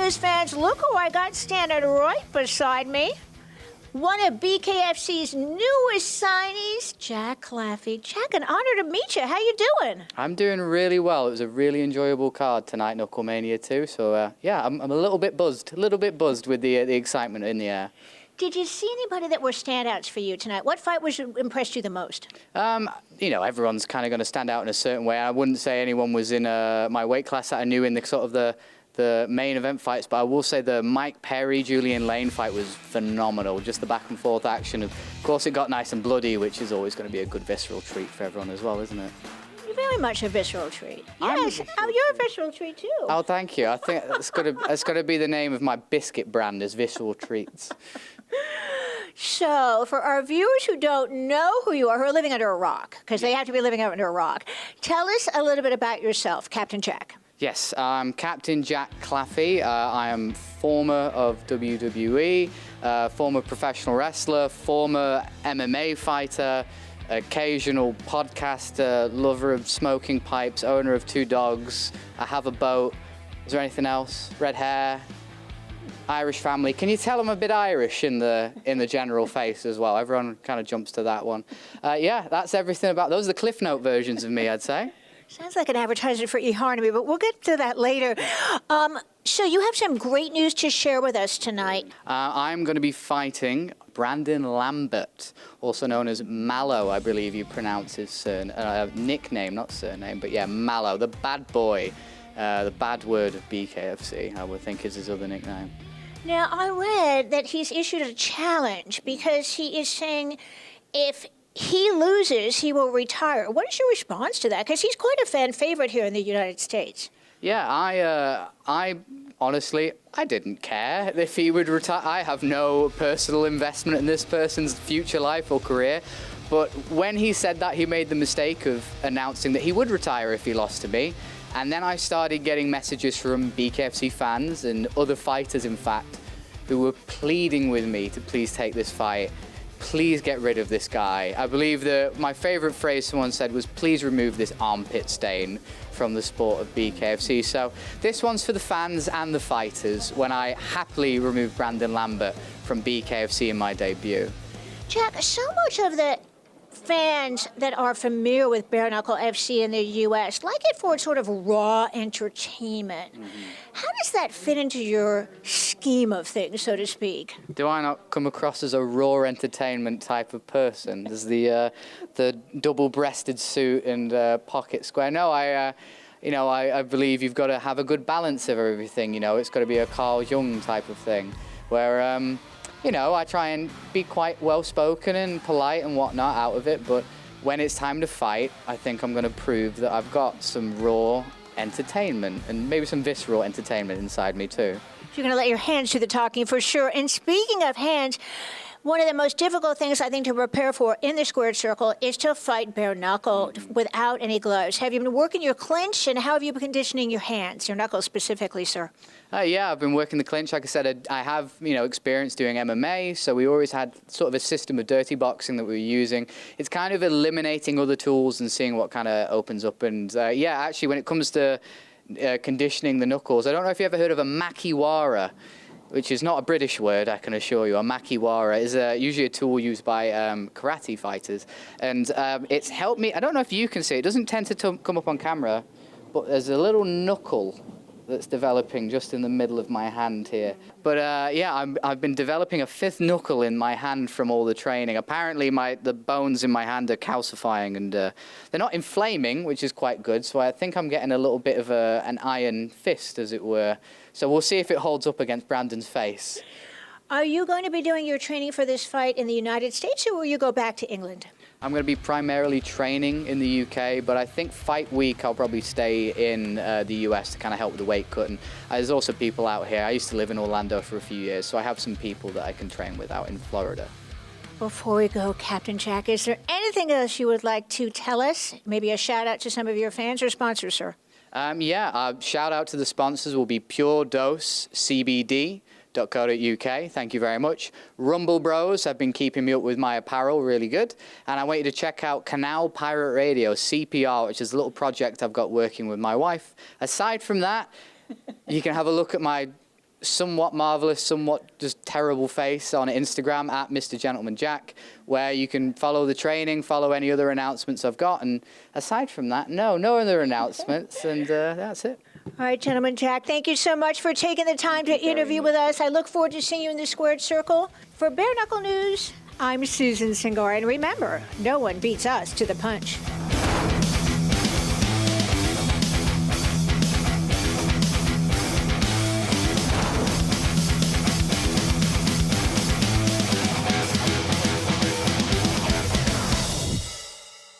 Blues fans, look who I got standing right beside me. One of BKFC's newest signees, Jack Claffey. Jack, an honor to meet you. How you doing? I'm doing really well. It was a really enjoyable card tonight, Knucklemania 2. So, yeah, I'm a little bit buzzed with the excitement in the air. Did you see anybody that were standouts for you tonight? What fight impressed you the most? You know, everyone's kind of going to stand out in a certain way. I wouldn't say anyone was in my weight class that I knew in the sort of the main event fights, but I will say the Mike Perry, Julian Lane fight was phenomenal. Just the back and forth action. Of course, it got nice and bloody, which is always going to be a good visceral treat for everyone as well, isn't it? You're very much a visceral treat. Yes, you're a visceral treat too. Oh, thank you. I think that's got to be the name of my biscuit brand, is Visceral Treats. So, for our viewers who don't know who you are, who are living under a rock, because they have to be living under a rock, tell us a little bit about yourself, Captain Jack. Yes, I'm Captain Jack Claffey. I am former of WWE, former professional wrestler, former MMA fighter, occasional podcaster, lover of smoking pipes, owner of 2 dogs. I have a boat. Is there anything else? Red hair. Irish family. Can you tell I'm a bit Irish in the general face as well? Everyone kind of jumps to that one. Yeah, that's everything about those are the Cliff Note versions of me, I'd say. Sounds like an advertisement for eHarmony, but we'll get to that later. So you have some great news to share with us tonight. I'm going to be fighting Brandon Lambert, also known as Mallow, I believe you pronounce his nickname, not surname, but yeah, Mallow, the bad boy, the bad word of BKFC, I would think is his other nickname. Now, I read that he's issued a challenge because he is saying if he loses, he will retire. What is your response to that? Because he's quite a fan favorite here in the United States. Yeah, I honestly, I didn't care if he would retire. I have no personal investment in this person's future life or career. But when he said that, he made the mistake of announcing that he would retire if he lost to me. And then I started getting messages from BKFC fans and other fighters, in fact, who were pleading with me to please take this fight. Please get rid of this guy. I believe that my favorite phrase someone said was, please remove this armpit stain from the sport of BKFC. So this one's for the fans and the fighters when I happily remove Brandon Lambert from BKFC in my debut. Jack, so much of the fans that are familiar with Bare-Knuckle FC in the U.S. like it for its sort of raw entertainment. Mm-hmm. How does that fit into your scheme of things, so to speak? Do I not come across as a raw entertainment type of person? There's the double-breasted suit and pocket square. No, I believe you've got to have a good balance of everything. You know, it's got to be a Carl Jung type of thing, where you know, I try and be quite well-spoken and polite and whatnot out of it, but when it's time to fight, I think I'm going to prove that I've got some raw entertainment and maybe some visceral entertainment inside me too. You're going to let your hands do the talking for sure. And speaking of hands, one of the most difficult things I think to prepare for in the squared circle is to fight bare knuckle without any gloves. Have you been working your clinch, and how have you been conditioning your hands, your knuckles specifically, sir? Yeah, I've been working the clinch. Like I said, I have experience doing MMA, so we always had sort of a system of dirty boxing that we were using. It's kind of eliminating other tools and seeing what kind of opens up. And yeah, actually, when it comes to conditioning the knuckles, I don't know if you ever heard of a makiwara, which is not a British word, I can assure you. A makiwara is usually a tool used by karate fighters. And it's helped me. I don't know if you can see it. It doesn't tend to come up on camera, but there's a little knuckle that's developing just in the middle of my hand here. But yeah, I've been developing a 5th knuckle in my hand from all the training. Apparently the bones in my hand are calcifying and they're not inflaming, which is quite good. So I think I'm getting a little bit of an iron fist, as it were. So we'll see if it holds up against Brandon's face. Are you going to be doing your training for this fight in the United States, or will you go back to England? I'm going to be primarily training in the UK, but I think fight week I'll probably stay in the US to kind of help with the weight cut. And there's also people out here. I used to live in Orlando for a few years, so I have some people that I can train with out in Florida. Before we go, Captain Jack, is there anything else you would like to tell us? Maybe a shout out to some of your fans or sponsors, sir? Yeah, shout out to the sponsors will be Pure Dose CBD. .co.uk, thank you very much. Rumble Bros have been keeping me up with my apparel, really good. And I want you to check out Canal Pirate Radio, CPR, which is a little project I've got working with my wife. Aside from that, you can have a look at my somewhat marvelous, somewhat just terrible face on Instagram at Mr. Gentleman Jack, where you can follow the training, follow any other announcements I've got. And aside from that, no other announcements. And that's it. All right, Gentleman Jack, thank you so much for taking the time to interview with us. I look forward to seeing you in the squared circle. For Bare Knuckle News, I'm Susan Cingari. And remember, no one beats us to the punch.